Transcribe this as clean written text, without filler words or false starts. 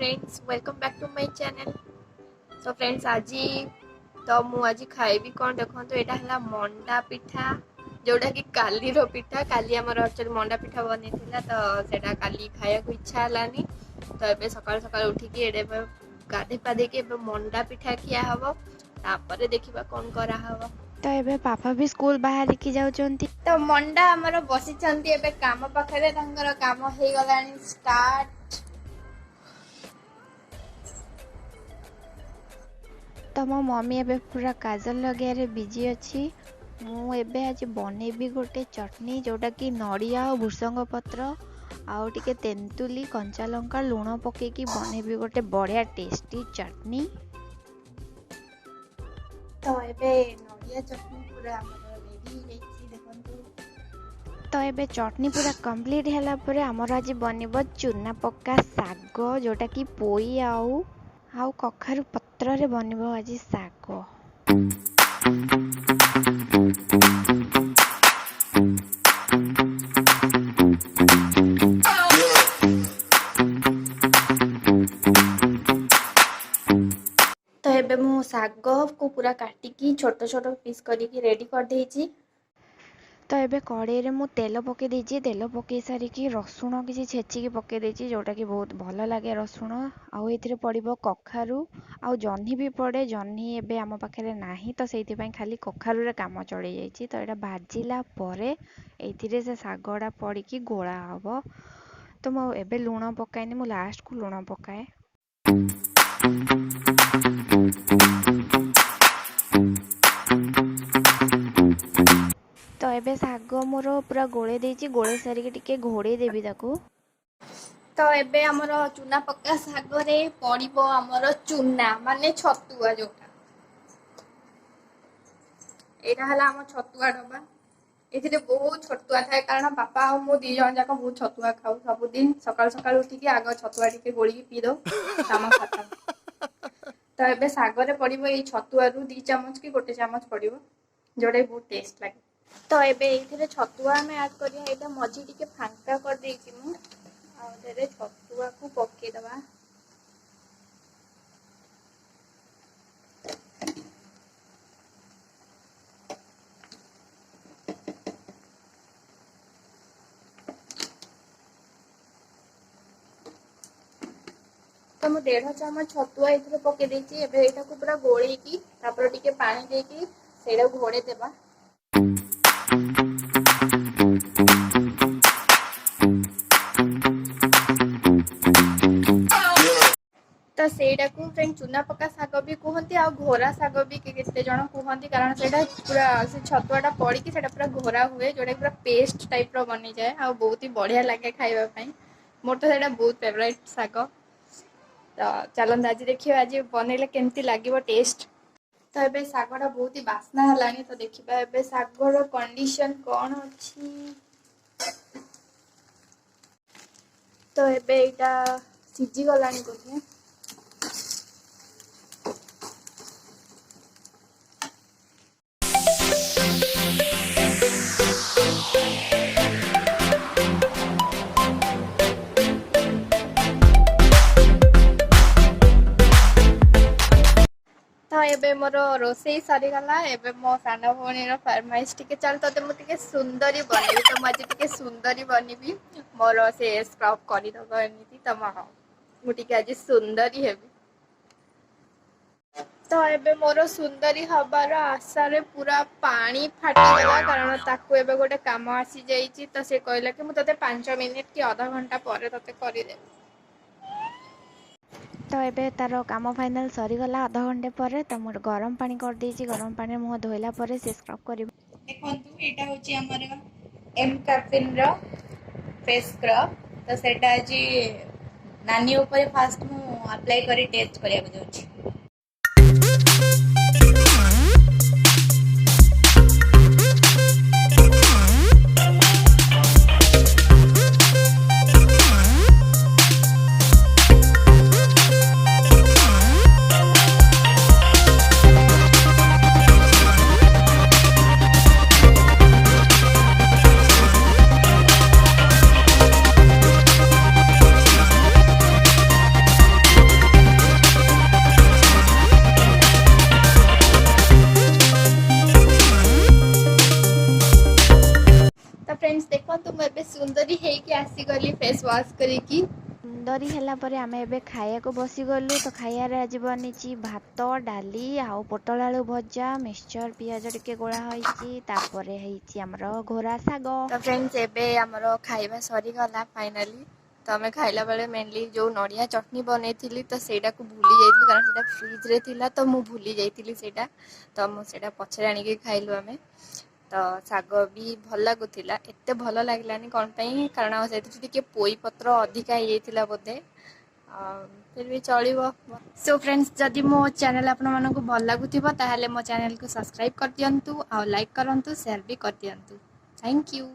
Friends welcome back to my channel. So friends आज तो मुझे खाइबी कौन देखो तो यहाँ है मंडा पिठा जोटा कि काली पिठा काली आमर एक्चुअली मंडा पिठा बनी तो सेटा काली खाया को इच्छा है तो ये सकाल सकाल उठिकी गाधे पाधे मंडा पिठा खिया हम तापर देखा कौन कराहब। तो एबे पापा भी स्कूल बाहर की जाउचंती तो मंडा आमर बसी काम पाखे काम हो गला स्टार्ट। तो मो मम्मी एबे पूरा काजल लगे बिजी अच्छी। मु एबे आज बनेबी गोटे चटनी जोटा कि नड़िया और भृसंग पत्र आउ टिके तेंतुली कंचा लंका लुण पकेकी बनेबी गोटे बढ़िया टेस्टी चटनी। तो एबे नड़िया चटनी पूरा रेडी देखंतु। तो एबे चटनी पूरा कंप्लीट हैला परे हमर आज बनिबो चूना पक्का साग जोटा कि पोई आउ कखारु पत्र रे बनिबो आज साग। तो एबे मु साग को पूरा काटिकी छोट छोट पीस करिकी रेडी कर देइची। तो एबे कड़े रे मु तेल पके देइची। तेल पके सारिकी रसुण किसी छेचिकी पके देइची जोटा कि बहुत भल लागे रसुण। आउ एथिरे पड़िबो कखारु आउ जह्नी भी पड़े। जह्नी एबे आम पाखरे नाही तो सेइथि पई खाली कखारु रे काम चली जाइची। तो एटा भाजिला परे एथिरे से सागडा पड़िकी गोळा हबो। तो मु एबे लुण पकाइनी, मु लास्ट को लुण पकाए। तो एबे साग मोर पूरा गोळे देइची। गोळे सारी टिके घोड़े देबी ताकू। तो एबे हमर चूना पक्का साग रे पड़िबो हमर चूना माने छतुआ जोटा एटा हला हम छतुआ डबा। एथिरे बहुत छतुआ थाए कारण पापा और मो दी जन जाक बहुत छतुआ खाऊ सब दिन सकाल सकाल उठिकी आग छतुआ टिके गोली पी दो काम खत्म। तो एबे साग रे पड़िबो ए छतुआ रु 2 चम्मच की 1 चम्मच पड़िबो जोडे बहुत टेस्ट लागे। तो एबे एथिरे छतुआ में ऐड करिया एटा मजी टिके फांका कर देइची मु आ देरे छतुआ को पके दबा। तो मु 1.5 चम्मच छतुआ एथिरे पके देइची। एबे एटा को पूरा गोळेकी तापर टिके पानी देकी सेडा घोड़े देबा। तो सेडा को फ्रेंड चूना पक्का साग भी कहते आ घोरा साग भी केते जण कहते कारण सेडा पूरा से छतुआटा पड़ी कि सेडा पूरा घोरा हुए जोटा पूरा पेस्ट टाइप रो बनी जाए आ बहुत ही बढ़िया लगे खाइबा पई। मोर तो सेडा बहुत फेवरेट साग। तो चलन आज देखियो आज बनेले केमती लागिवो टेस्ट। तो एबे सागटा बहुत ही बास्ना हलानी तो देखिबा एबे सागर कंडीशन कोन अछि। तो एबे एटा सिजी गलानी कोथे। तो एबे मोर रोसई सरी गला। एबे मो साना भौणी रो फरमाइश टिके चल तो मु टिके सुंदरी बनेबी तो मजे टिके सुंदरी बनेबी मोर से स्क्रब करी दबो एमिति तो मु टिके आज सुंदरी हेबी। तो एबे मोर सुंदरी हबार आशा रे पूरा पानी फाटी गला कारण ताकू एबे गोटे काम आसी जाईची। तो से कहला कि मु तते 5 मिनिट की आधा घंटा परे तते करी दे। तो एबे तारो काम फाइनल सरी गला आधा घंटे पर। तो मोर गरम पानी कर देइची। गरम पानी मुह धोइला परे से स्क्रब करबो। देखंतु एटा होची हमर एम कैफिन रो फेस स्क्रब। तो सेटा जी नानी ऊपर फास्ट मु अप्लाई करी टेस्ट करिया को जाउची। फ्रेंड्स देखो मैं एबे सुंदरी ହେଇକି ଆସିगली फेस वॉश करिकी। ସୁନ୍ଦରୀ ହେଲା ପରେ ଆମେ ଏବେ ଖାଇବାକୁ ବସିଗଲୁ। ତ ଖାଇବାରେ ଆଜି ବନିଛି ଭାତ, ଡାଲି ଆଉ ପୋଟଳ ଆଳୁ ଭଜା, ମିକ୍ସଚର ପିଆଜ ଟିକେ ଗୋଳା ହେଇଛି, ତାପରେ ହେଇଛି ଆମର ଘୋରା ଶାଗ। ତ फ्रेंड्स एबे ଆମର ଖାଇବା ସରିଗଲା ଫାଇନାଲି। ତ ଆମେ ଖାଇଲା ବେଳେ ମେନଲି ଯୋଉ ନଡ଼ିଆ ଚଟନି ବନେଇଥିଲି ତ ସେଇଟାକୁ ଭୁଲି ଯାଇଥିଲି କାରଣ ସେଇଟା ଫ୍ରିଜରେ ଥିଲା ତ ମୁଁ ଭୁଲି ଯାଇଥିଲି ସେଇଟା। ତ ମୁଁ ସେଇଟା ପଛରେ ଆଣିକି ଖାଇଲୁ ଆମେ। ତ ଶାଗ ବି ଭଲ ଲାଗୁଥିଲା, ଏତେ ଭଲ ଲାଗିଲାନି କ'ଣ ପାଇଁ କାରଣ ସେଥିରେ ଟିକେ ପୋଇ ପତ୍ର ଅଧିକା ହେଇଯାଇଥିଲା ବୋଧେ, ଫିର୍ ବି ଚଳିବ। ସୋ फ्रेंड्स जदि मो चैनल आपको भल लगुथिबो ताहले मो चैनल को सब्सक्राइब कर दियंतु, और लाइक करंतु, शेयर भी कर दियंतु। Thank you.